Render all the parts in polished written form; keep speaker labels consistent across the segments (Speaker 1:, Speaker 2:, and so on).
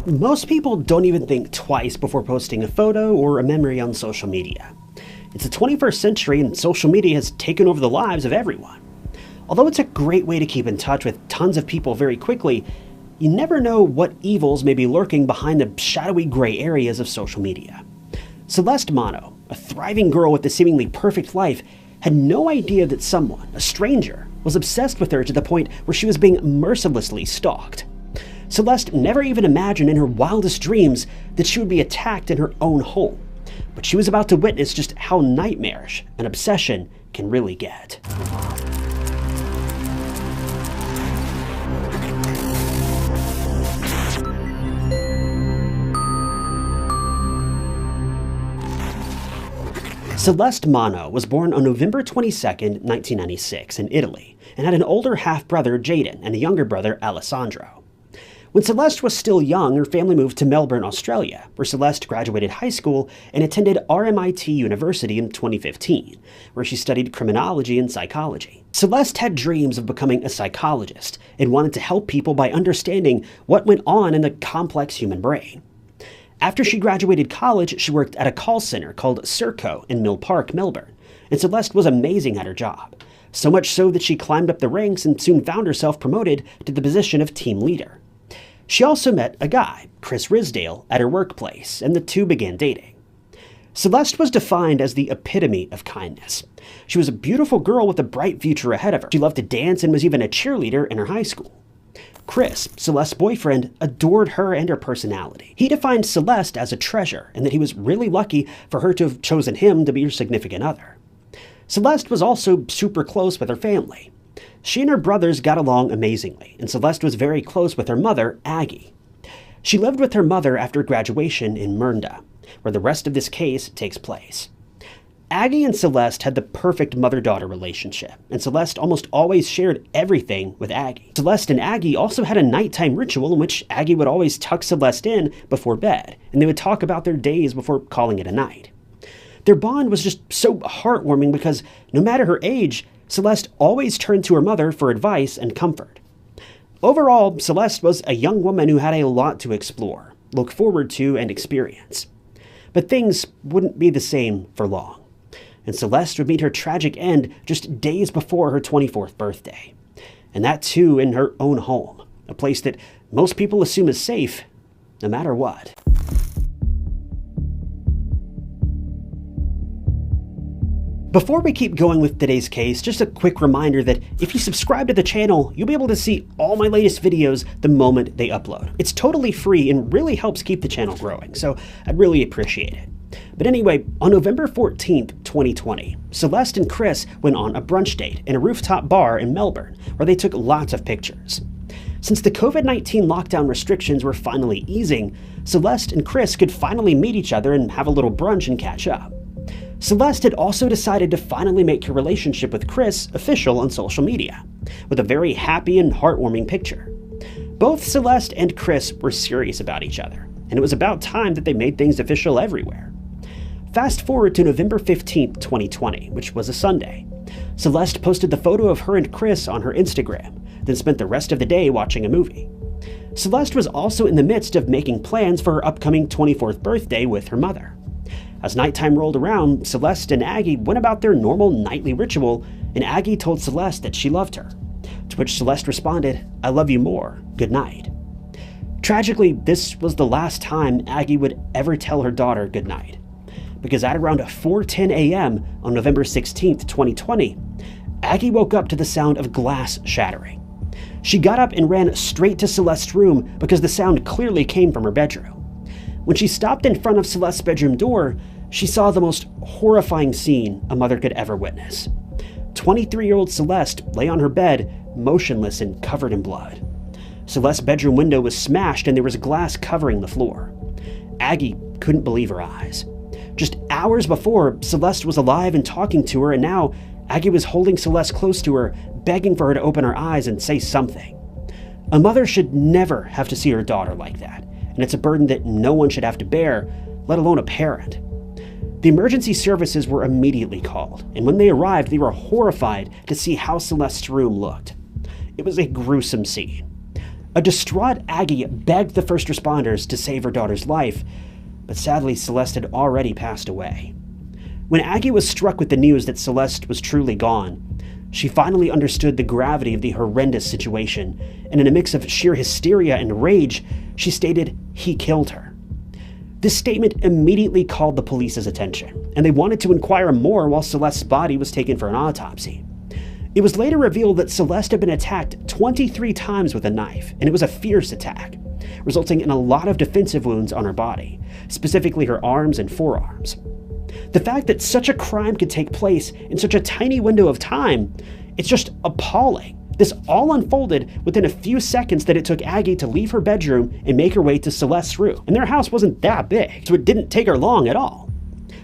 Speaker 1: Most people don't even think twice before posting a photo or a memory on social media. It's the 21st century and social media has taken over the lives of everyone. Although it's a great way to keep in touch with tons of people very quickly, you never know what evils may be lurking behind the shadowy gray areas of social media. Celeste Mono, a thriving girl with a seemingly perfect life, had no idea that someone, a stranger, was obsessed with her to the point where she was being mercilessly stalked. Celeste never even imagined in her wildest dreams that she would be attacked in her own home, but she was about to witness just how nightmarish an obsession can really get. Celeste Mono was born on November 22, 1996 in Italy, and had an older half-brother Jaden and a younger brother Alessandro. When Celeste was still young, her family moved to Melbourne, Australia, where Celeste graduated high school and attended RMIT University in 2015, where she studied criminology and psychology. Celeste had dreams of becoming a psychologist and wanted to help people by understanding what went on in the complex human brain. After she graduated college, she worked at a call center called Serco in Mill Park, Melbourne, and Celeste was amazing at her job, so much so that she climbed up the ranks and soon found herself promoted to the position of team leader. She also met a guy, Chris Risdale, at her workplace, and the two began dating. Celeste was defined as the epitome of kindness. She was a beautiful girl with a bright future ahead of her. She loved to dance and was even a cheerleader in her high school. Chris, Celeste's boyfriend, adored her and her personality. He defined Celeste as a treasure, and that he was really lucky for her to have chosen him to be her significant other. Celeste was also super close with her family. She and her brothers got along amazingly, and Celeste was very close with her mother, Aggie. She lived with her mother after graduation in Mernda, where the rest of this case takes place. Aggie and Celeste had the perfect mother-daughter relationship, and Celeste almost always shared everything with Aggie. Celeste and Aggie also had a nighttime ritual in which Aggie would always tuck Celeste in before bed, and they would talk about their days before calling it a night. Their bond was just so heartwarming because no matter her age, Celeste always turned to her mother for advice and comfort. Overall, Celeste was a young woman who had a lot to explore, look forward to, and experience. But things wouldn't be the same for long, and Celeste would meet her tragic end just days before her 24th birthday. And that too in her own home, a place that most people assume is safe, no matter what. Before we keep going with today's case, just a quick reminder that if you subscribe to the channel, you'll be able to see all my latest videos the moment they upload. It's totally free and really helps keep the channel growing, so I'd really appreciate it. But anyway, on November 14th, 2020, Celeste and Chris went on a brunch date in a rooftop bar in Melbourne, where they took lots of pictures. Since the COVID-19 lockdown restrictions were finally easing, Celeste and Chris could finally meet each other and have a little brunch and catch up. Celeste had also decided to finally make her relationship with Chris official on social media, with a very happy and heartwarming picture. Both Celeste and Chris were serious about each other, and it was about time that they made things official everywhere. Fast forward to November 15th, 2020, which was a Sunday. Celeste posted the photo of her and Chris on her Instagram, then spent the rest of the day watching a movie. Celeste was also in the midst of making plans for her upcoming 24th birthday with her mother. As nighttime rolled around, Celeste and Aggie went about their normal nightly ritual, and Aggie told Celeste that she loved her, to which Celeste responded, "I love you more, good night." Tragically, this was the last time Aggie would ever tell her daughter good night, because at around 4:10 a.m. on November 16th, 2020, Aggie woke up to the sound of glass shattering. She got up and ran straight to Celeste's room because the sound clearly came from her bedroom. When she stopped in front of Celeste's bedroom door, she saw the most horrifying scene a mother could ever witness. 23-year-old Celeste lay on her bed, motionless and covered in blood. Celeste's bedroom window was smashed and there was glass covering the floor. Aggie couldn't believe her eyes. Just hours before, Celeste was alive and talking to her, and now Aggie was holding Celeste close to her, begging for her to open her eyes and say something. A mother should never have to see her daughter like that, and it's a burden that no one should have to bear, let alone a parent. The emergency services were immediately called, and when they arrived, they were horrified to see how Celeste's room looked. It was a gruesome scene. A distraught Aggie begged the first responders to save her daughter's life, but sadly Celeste had already passed away. When Aggie was struck with the news that Celeste was truly gone, she finally understood the gravity of the horrendous situation, and in a mix of sheer hysteria and rage, she stated he killed her. This statement immediately called the police's attention, and they wanted to inquire more while Celeste's body was taken for an autopsy. It was later revealed that Celeste had been attacked 23 times with a knife, and it was a fierce attack, resulting in a lot of defensive wounds on her body, specifically her arms and forearms. The fact that such a crime could take place in such a tiny window of time, it's just appalling. This all unfolded within a few seconds that it took Aggie to leave her bedroom and make her way to Celeste's room. And their house wasn't that big, so it didn't take her long at all.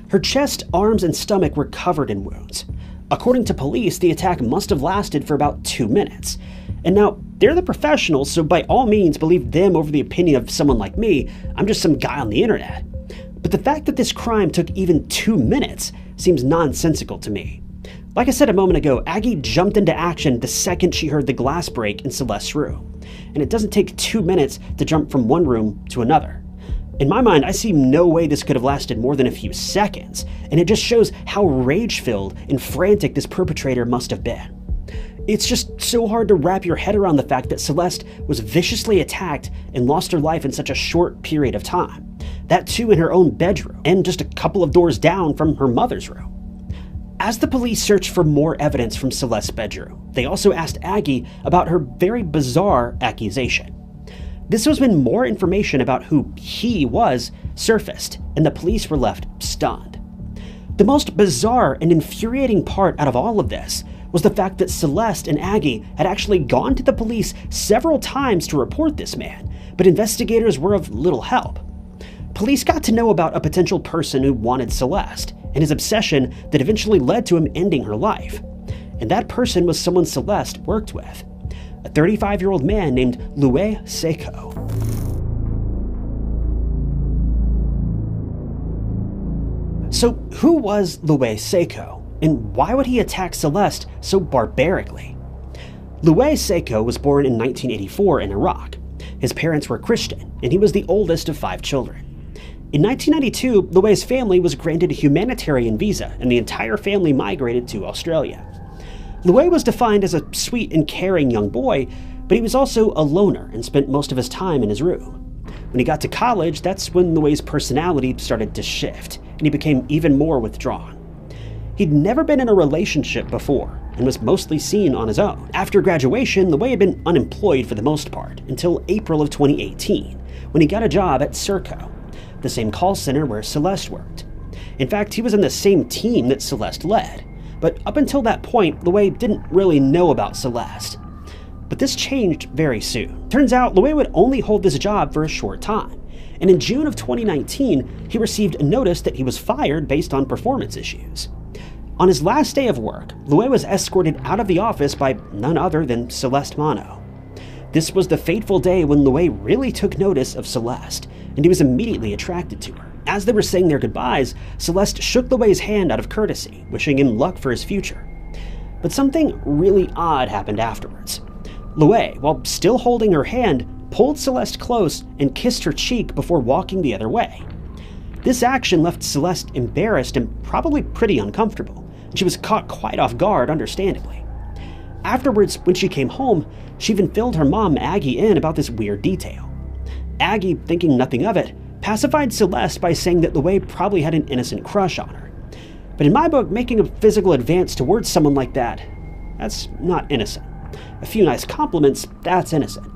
Speaker 1: Her chest, arms, and stomach were covered in wounds. According to police, the attack must have lasted for about 2 minutes. And now, they're the professionals, so by all means believe them over the opinion of someone like me. I'm just some guy on the internet. But the fact that this crime took even 2 minutes seems nonsensical to me. Like I said a moment ago, Aggie jumped into action the second she heard the glass break in Celeste's room. And it doesn't take 2 minutes to jump from one room to another. In my mind, I see no way this could have lasted more than a few seconds, and it just shows how rage-filled and frantic this perpetrator must have been. It's just so hard to wrap your head around the fact that Celeste was viciously attacked and lost her life in such a short period of time. That too in her own bedroom, and just a couple of doors down from her mother's room. As the police searched for more evidence from Celeste's bedroom, they also asked Aggie about her very bizarre accusation. This was when more information about who he was surfaced, and the police were left stunned. The most bizarre and infuriating part out of all of this was the fact that Celeste and Aggie had actually gone to the police several times to report this man, but investigators were of little help. Police got to know about a potential person who wanted Celeste, and his obsession that eventually led to him ending her life. And that person was someone Celeste worked with, a 35-year-old man named Louis Seiko. So who was Louis Seiko, and why would he attack Celeste so barbarically? Louis Seiko was born in 1984 in Iraq. His parents were Christian, and he was the oldest of 5 children. In 1992, Louis' family was granted a humanitarian visa, and the entire family migrated to Australia. Louis was defined as a sweet and caring young boy, but he was also a loner and spent most of his time in his room. When he got to college, that's when Louis' personality started to shift, and he became even more withdrawn. He'd never been in a relationship before, and was mostly seen on his own. After graduation, Louis had been unemployed for the most part, until April of 2018, when he got a job at Serco, the same call center where Celeste worked. In fact, he was in the same team that Celeste led. But up until that point, Louis didn't really know about Celeste. But this changed very soon. Turns out, Louis would only hold this job for a short time, and in June of 2019, he received a notice that he was fired based on performance issues. On his last day of work, Louis was escorted out of the office by none other than Celeste Mano. This was the fateful day when Louis really took notice of Celeste, and he was immediately attracted to her. As they were saying their goodbyes, Celeste shook Louis' hand out of courtesy, wishing him luck for his future. But something really odd happened afterwards. Louis, while still holding her hand, pulled Celeste close and kissed her cheek before walking the other way. This action left Celeste embarrassed and probably pretty uncomfortable, and she was caught quite off guard, understandably. Afterwards, when she came home, she even filled her mom, Aggie, in about this weird detail. Aggie, thinking nothing of it, pacified Celeste by saying that Louis probably had an innocent crush on her. But in my book, making a physical advance towards someone like that's not innocent. A few nice compliments, that's innocent.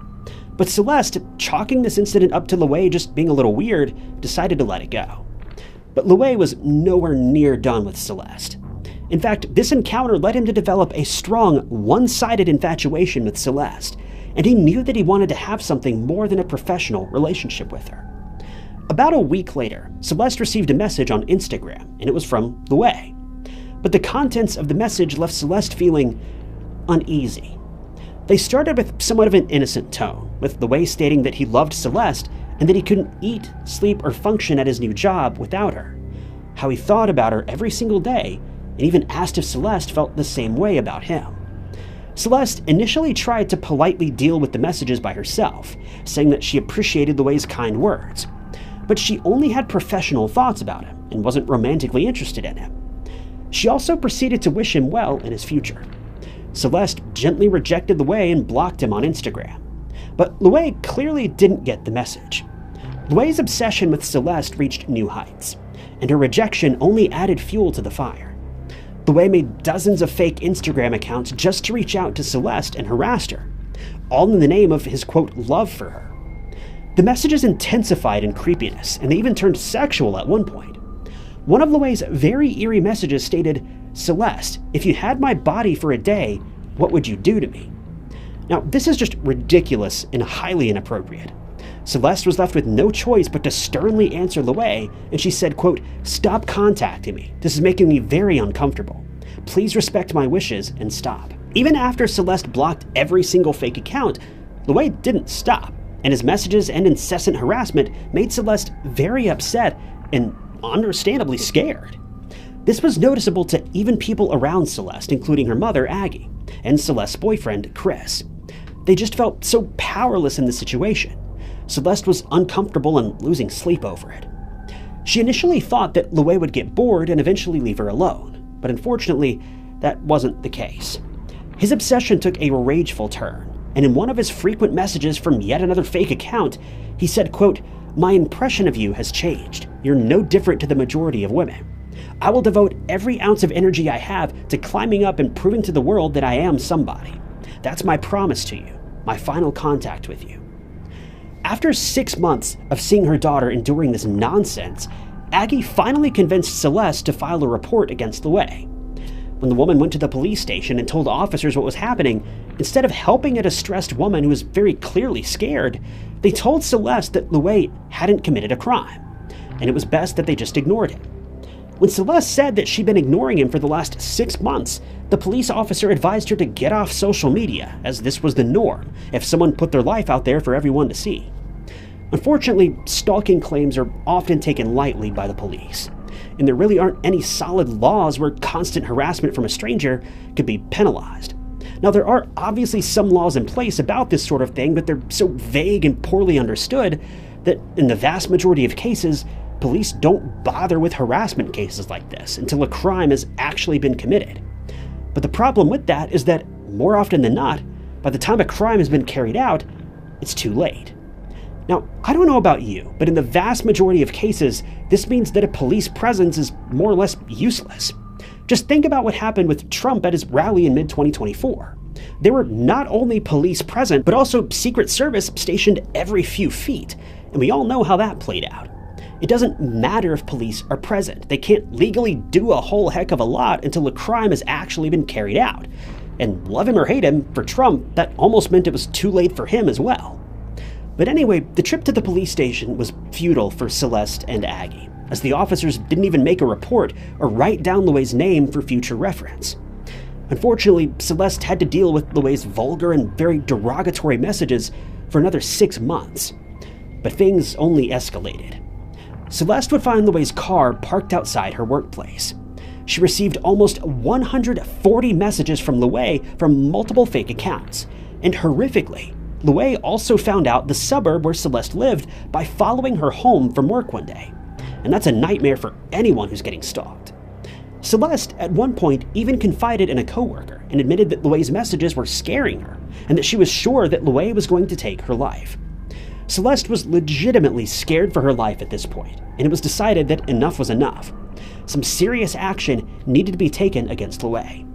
Speaker 1: But Celeste, chalking this incident up to Louis just being a little weird, decided to let it go. But Louis was nowhere near done with Celeste. In fact, this encounter led him to develop a strong, one-sided infatuation with Celeste, and he knew that he wanted to have something more than a professional relationship with her. About a week later, Celeste received a message on Instagram, and it was from Louis. But the contents of the message left Celeste feeling uneasy. They started with somewhat of an innocent tone, with Louis stating that he loved Celeste and that he couldn't eat, sleep, or function at his new job without her, how he thought about her every single day, and even asked if Celeste felt the same way about him. Celeste initially tried to politely deal with the messages by herself, saying that she appreciated Luay's kind words. But she only had professional thoughts about him and wasn't romantically interested in him. She also proceeded to wish him well in his future. Celeste gently rejected Luay and blocked him on Instagram. But Luay clearly didn't get the message. Luay's obsession with Celeste reached new heights, and her rejection only added fuel to the fire. Luay made dozens of fake Instagram accounts just to reach out to Celeste and harass her, all in the name of his, quote, love for her. The messages intensified in creepiness, and they even turned sexual at one point. One of Luay's very eerie messages stated, "Celeste, if you had my body for a day, what would you do to me?" Now, this is just ridiculous and highly inappropriate. Celeste was left with no choice but to sternly answer Luay, and she said, quote, "Stop contacting me. This is making me very uncomfortable. Please respect my wishes and stop." Even after Celeste blocked every single fake account, Luay didn't stop, and his messages and incessant harassment made Celeste very upset and understandably scared. This was noticeable to even people around Celeste, including her mother, Aggie, and Celeste's boyfriend, Chris. They just felt so powerless in the situation. Celeste was uncomfortable and losing sleep over it. She initially thought that Luay would get bored and eventually leave her alone, but unfortunately, that wasn't the case. His obsession took a rageful turn, and in one of his frequent messages from yet another fake account, he said, quote, "My impression of you has changed. You're no different to the majority of women. I will devote every ounce of energy I have to climbing up and proving to the world that I am somebody. That's my promise to you, my final contact with you." After 6 months of seeing her daughter enduring this nonsense, Aggie finally convinced Celeste to file a report against Luay. When the woman went to the police station and told officers what was happening, instead of helping a distressed woman who was very clearly scared, they told Celeste that Luay hadn't committed a crime, and it was best that they just ignored him. When Celeste said that she'd been ignoring him for the last 6 months, the police officer advised her to get off social media, as this was the norm if someone put their life out there for everyone to see. Unfortunately, stalking claims are often taken lightly by the police, and there really aren't any solid laws where constant harassment from a stranger could be penalized. Now, there are obviously some laws in place about this sort of thing, but they're so vague and poorly understood that in the vast majority of cases, police don't bother with harassment cases like this until a crime has actually been committed. But the problem with that is that, more often than not, by the time a crime has been carried out, it's too late. Now, I don't know about you, but in the vast majority of cases, this means that a police presence is more or less useless. Just think about what happened with Trump at his rally in mid-2024. There were not only police present, but also Secret Service stationed every few feet, and we all know how that played out. It doesn't matter if police are present. They can't legally do a whole heck of a lot until a crime has actually been carried out. And love him or hate him, for Trump, that almost meant it was too late for him as well. But anyway, the trip to the police station was futile for Celeste and Aggie, as the officers didn't even make a report or write down Luay's name for future reference. Unfortunately, Celeste had to deal with Luay's vulgar and very derogatory messages for another 6 months. But things only escalated. Celeste would find Luay's car parked outside her workplace. She received almost 140 messages from Luay from multiple fake accounts, and horrifically, Luay also found out the suburb where Celeste lived by following her home from work one day, and that's a nightmare for anyone who's getting stalked. Celeste, at one point, even confided in a coworker and admitted that Luay's messages were scaring her, and that she was sure that Luay was going to take her life. Celeste was legitimately scared for her life at this point, and it was decided that enough was enough. Some serious action needed to be taken against Luay.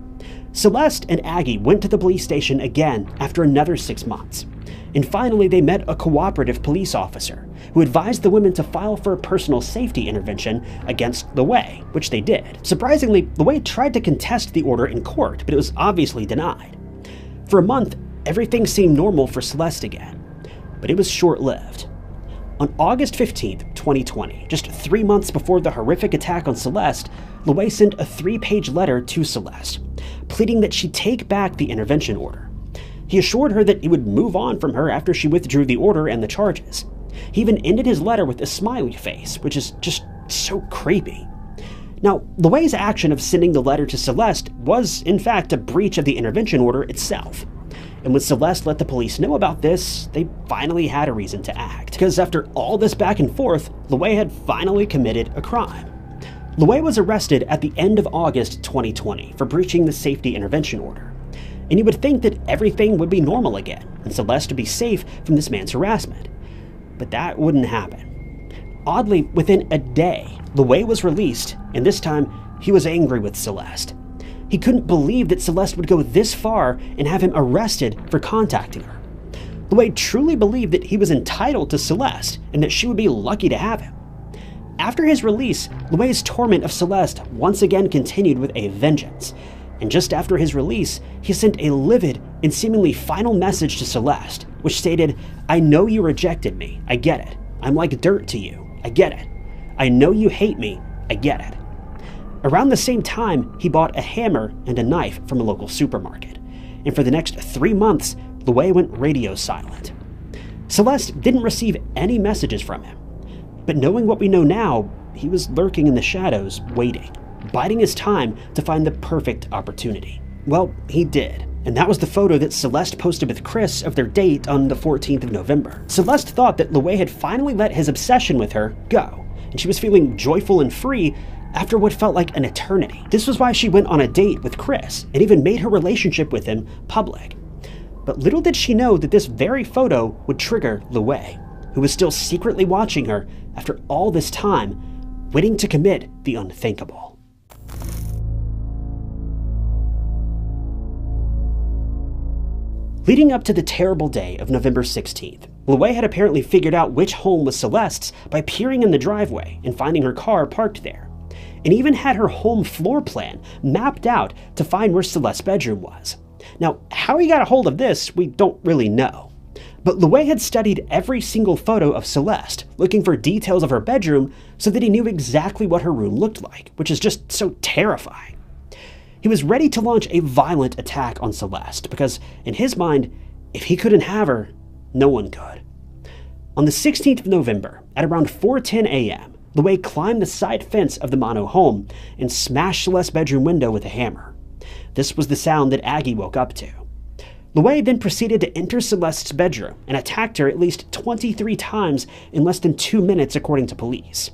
Speaker 1: Celeste and Aggie went to the police station again after another 6 months, and finally they met a cooperative police officer who advised the women to file for a personal safety intervention against Luay, which they did. Surprisingly, Luay tried to contest the order in court, but it was obviously denied. For a month, everything seemed normal for Celeste again, but it was short-lived. On August 15th, 2020, just 3 months before the horrific attack on Celeste, Luay sent a 3-page letter to Celeste, pleading that she take back the intervention order. He assured her that he would move on from her after she withdrew the order and the charges. He even ended his letter with a smiley face, which is just so creepy. Now, Louay's action of sending the letter to Celeste was, in fact, a breach of the intervention order itself. And when Celeste let the police know about this, they finally had a reason to act. Because after all this back and forth, Louay had finally committed a crime. Louay was arrested at the end of August 2020 for breaching the safety intervention order. And you would think that everything would be normal again, and Celeste would be safe from this man's harassment. But that wouldn't happen. Oddly, within a day, Louay was released, and this time, he was angry with Celeste. He couldn't believe that Celeste would go this far and have him arrested for contacting her. Louay truly believed that he was entitled to Celeste, and that she would be lucky to have him. After his release, Louay's torment of Celeste once again continued with a vengeance. And just after his release, he sent a livid and seemingly final message to Celeste, which stated, "I know you rejected me, I get it. I'm like dirt to you, I get it. I know you hate me, I get it." Around the same time, he bought a hammer and a knife from a local supermarket. And for the next 3 months, Louay went radio silent. Celeste didn't receive any messages from him. But knowing what we know now, he was lurking in the shadows, waiting, biding his time to find the perfect opportunity. Well, he did. And that was the photo that Celeste posted with Chris of their date on the 14th of November. Celeste thought that Louay had finally let his obsession with her go, and she was feeling joyful and free after what felt like an eternity. This was why she went on a date with Chris, and even made her relationship with him public. But little did she know that this very photo would trigger Louay, who was still secretly watching her after all this time, waiting to commit the unthinkable. Leading up to the terrible day of November 16th, Louay had apparently figured out which home was Celeste's by peering in the driveway and finding her car parked there, and even had her home floor plan mapped out to find where Celeste's bedroom was. Now, how he got a hold of this, we don't really know. But Louay had studied every single photo of Celeste, looking for details of her bedroom so that he knew exactly what her room looked like, which is just so terrifying. He was ready to launch a violent attack on Celeste because, in his mind, if he couldn't have her, no one could. On the 16th of November, at around 4:10 a.m., Louay climbed the side fence of the Mono home and smashed Celeste's bedroom window with a hammer. This was the sound that Aggie woke up to. Louay then proceeded to enter Celeste's bedroom and attacked her at least 23 times in less than 2 minutes, according to police.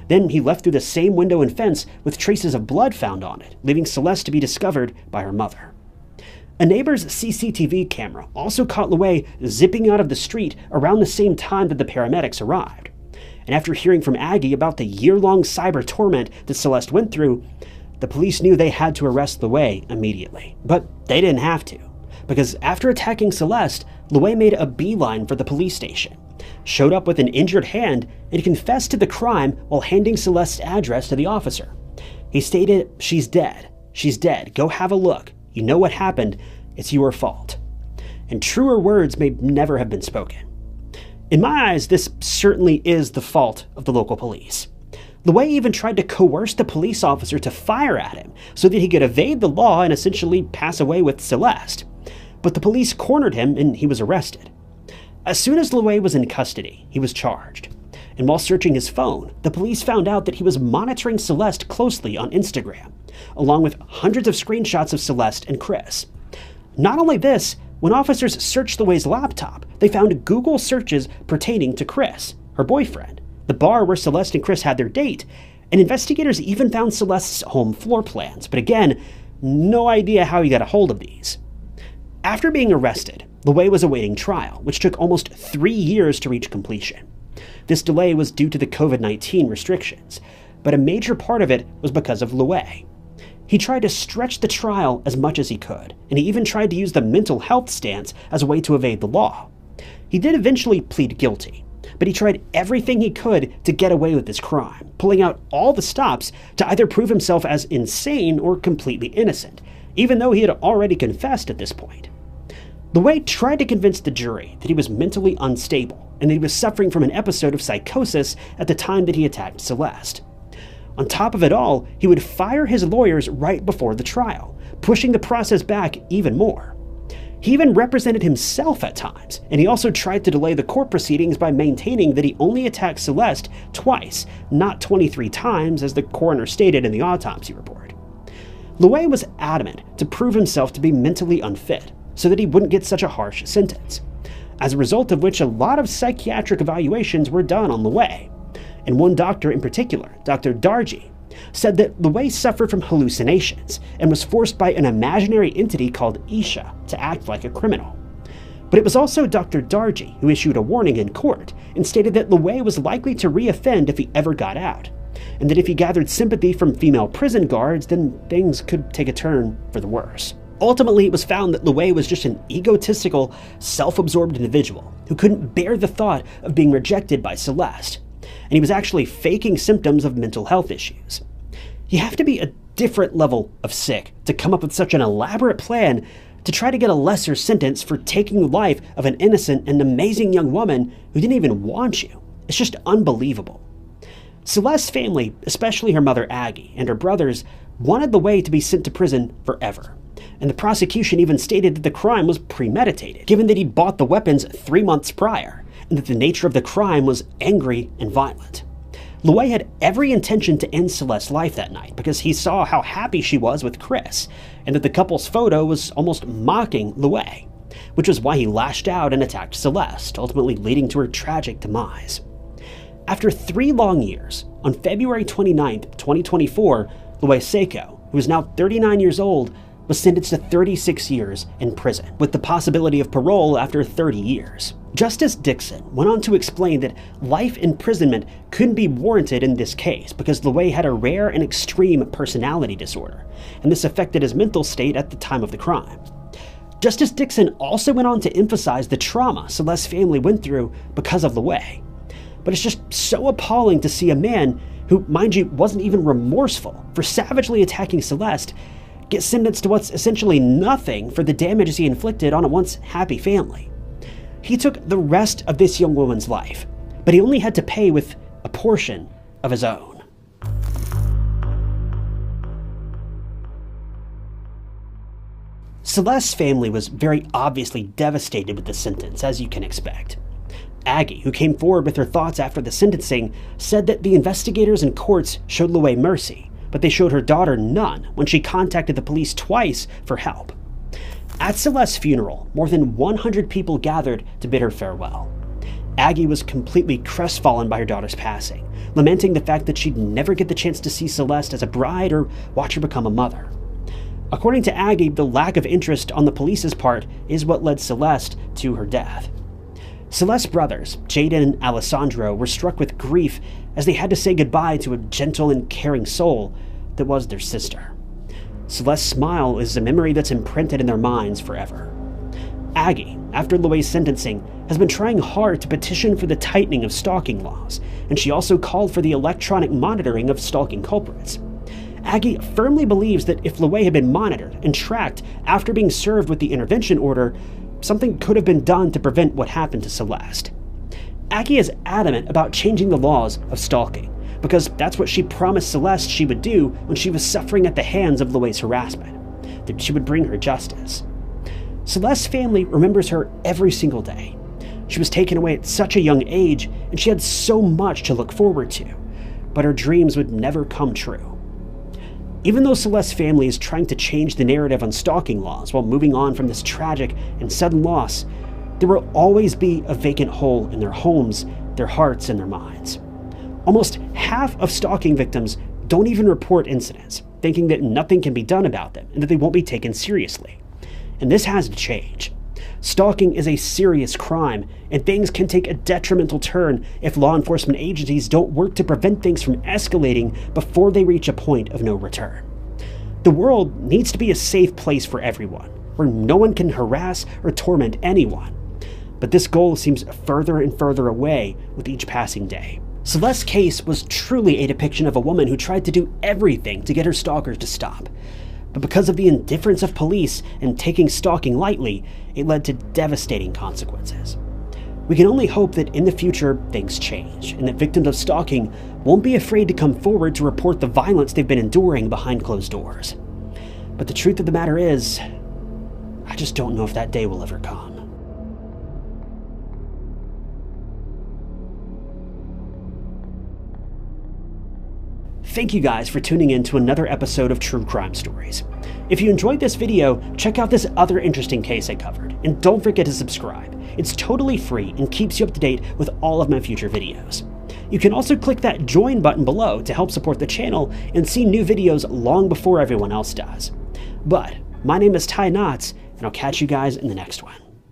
Speaker 1: Then he left through the same window and fence with traces of blood found on it, leaving Celeste to be discovered by her mother. A neighbor's CCTV camera also caught Louay zipping out of the street around the same time that the paramedics arrived. And after hearing from Aggie about the year-long cyber torment that Celeste went through, the police knew they had to arrest Louay immediately. But they didn't have to, because after attacking Celeste, Louay made a beeline for the police station, showed up with an injured hand, and confessed to the crime while handing Celeste's address to the officer. He stated, "She's dead. She's dead. Go have a look. You know what happened. It's your fault." And truer words may never have been spoken. In my eyes, this certainly is the fault of the local police. Louay even tried to coerce the police officer to fire at him so that he could evade the law and essentially pass away with Celeste. But the police cornered him and he was arrested. As soon as Louay was in custody, he was charged. And while searching his phone, the police found out that he was monitoring Celeste closely on Instagram, along with hundreds of screenshots of Celeste and Chris. Not only this, when officers searched Louay's laptop, they found Google searches pertaining to Chris, her boyfriend, the bar where Celeste and Chris had their date, and investigators even found Celeste's home floor plans, but again, no idea how he got a hold of these. After being arrested, Louay was awaiting trial, which took almost 3 years to reach completion. This delay was due to the COVID-19 restrictions, but a major part of it was because of Louay. He tried to stretch the trial as much as he could, and he even tried to use the mental health stance as a way to evade the law. He did eventually plead guilty, but he tried everything he could to get away with this crime, pulling out all the stops to either prove himself as insane or completely innocent, even though he had already confessed at this point. Louay tried to convince the jury that he was mentally unstable and that he was suffering from an episode of psychosis at the time that he attacked Celeste. On top of it all, he would fire his lawyers right before the trial, pushing the process back even more. He even represented himself at times, and he also tried to delay the court proceedings by maintaining that he only attacked Celeste twice, not 23 times as the coroner stated in the autopsy report. Louis was adamant to prove himself to be mentally unfit, so that he wouldn't get such a harsh sentence, as a result of which a lot of psychiatric evaluations were done on Louis. And one doctor in particular, Dr. Dargy, said that Louis suffered from hallucinations and was forced by an imaginary entity called Isha to act like a criminal. But it was also Dr. Dargy who issued a warning in court and stated that Louis was likely to reoffend if he ever got out, and that if he gathered sympathy from female prison guards, then things could take a turn for the worse. Ultimately, it was found that Louis was just an egotistical, self-absorbed individual who couldn't bear the thought of being rejected by Celeste, and he was actually faking symptoms of mental health issues. You have to be a different level of sick to come up with such an elaborate plan to try to get a lesser sentence for taking the life of an innocent and amazing young woman who didn't even want you. It's just unbelievable. Celeste's family, especially her mother Aggie and her brothers, wanted Louis to be sent to prison forever. And the prosecution even stated that the crime was premeditated, given that he'd bought the weapons 3 months prior, and that the nature of the crime was angry and violent. Louis had every intention to end Celeste's life that night because he saw how happy she was with Chris, and that the couple's photo was almost mocking Louis, which was why he lashed out and attacked Celeste, ultimately leading to her tragic demise. After 3 long years, on February 29, 2024, Louis Seco, who is now 39 years old, was sentenced to 36 years in prison, with the possibility of parole after 30 years. Justice Dixon went on to explain that life imprisonment couldn't be warranted in this case because Louis had a rare and extreme personality disorder, and this affected his mental state at the time of the crime. Justice Dixon also went on to emphasize the trauma Celeste's family went through because of Louis. But it's just so appalling to see a man who, mind you, wasn't even remorseful for savagely attacking Celeste get sentenced to what's essentially nothing for the damages he inflicted on a once happy family. He took the rest of this young woman's life, but he only had to pay with a portion of his own. Celeste's family was very obviously devastated with the sentence, as you can expect. Aggie, who came forward with her thoughts after the sentencing, said that the investigators and courts showed Louis mercy, but they showed her daughter none when she contacted the police twice for help. At Celeste's funeral, more than 100 people gathered to bid her farewell. Aggie was completely crestfallen by her daughter's passing, lamenting the fact that she'd never get the chance to see Celeste as a bride or watch her become a mother. According to Aggie, the lack of interest on the police's part is what led Celeste to her death. Celeste's brothers, Jaden and Alessandro, were struck with grief as they had to say goodbye to a gentle and caring soul that was their sister. Celeste's smile is a memory that's imprinted in their minds forever. Aggie, after Louis' sentencing, has been trying hard to petition for the tightening of stalking laws, and she also called for the electronic monitoring of stalking culprits. Aggie firmly believes that if Louis had been monitored and tracked after being served with the intervention order, something could have been done to prevent what happened to Celeste. Aggie is adamant about changing the laws of stalking, because that's what she promised Celeste she would do when she was suffering at the hands of Louis' harassment, that she would bring her justice. Celeste's family remembers her every single day. She was taken away at such a young age, and she had so much to look forward to, but her dreams would never come true. Even though Celeste's family is trying to change the narrative on stalking laws while moving on from this tragic and sudden loss, there will always be a vacant hole in their homes, their hearts, and their minds. Almost half of stalking victims don't even report incidents, thinking that nothing can be done about them and that they won't be taken seriously. And this has to change. Stalking is a serious crime, and things can take a detrimental turn if law enforcement agencies don't work to prevent things from escalating before they reach a point of no return. The world needs to be a safe place for everyone, where no one can harass or torment anyone. But this goal seems further and further away with each passing day. Celeste's case was truly a depiction of a woman who tried to do everything to get her stalkers to stop. But because of the indifference of police and taking stalking lightly, it led to devastating consequences. We can only hope that in the future things change, and that victims of stalking won't be afraid to come forward to report the violence they've been enduring behind closed doors. But the truth of the matter is, I just don't know if that day will ever come. Thank you guys for tuning in to another episode of True Crime Stories. If you enjoyed this video, check out this other interesting case I covered, and don't forget to subscribe. It's totally free and keeps you up to date with all of my future videos. You can also click that join button below to help support the channel and see new videos long before everyone else does. But my name is Ty Knotts, and I'll catch you guys in the next one.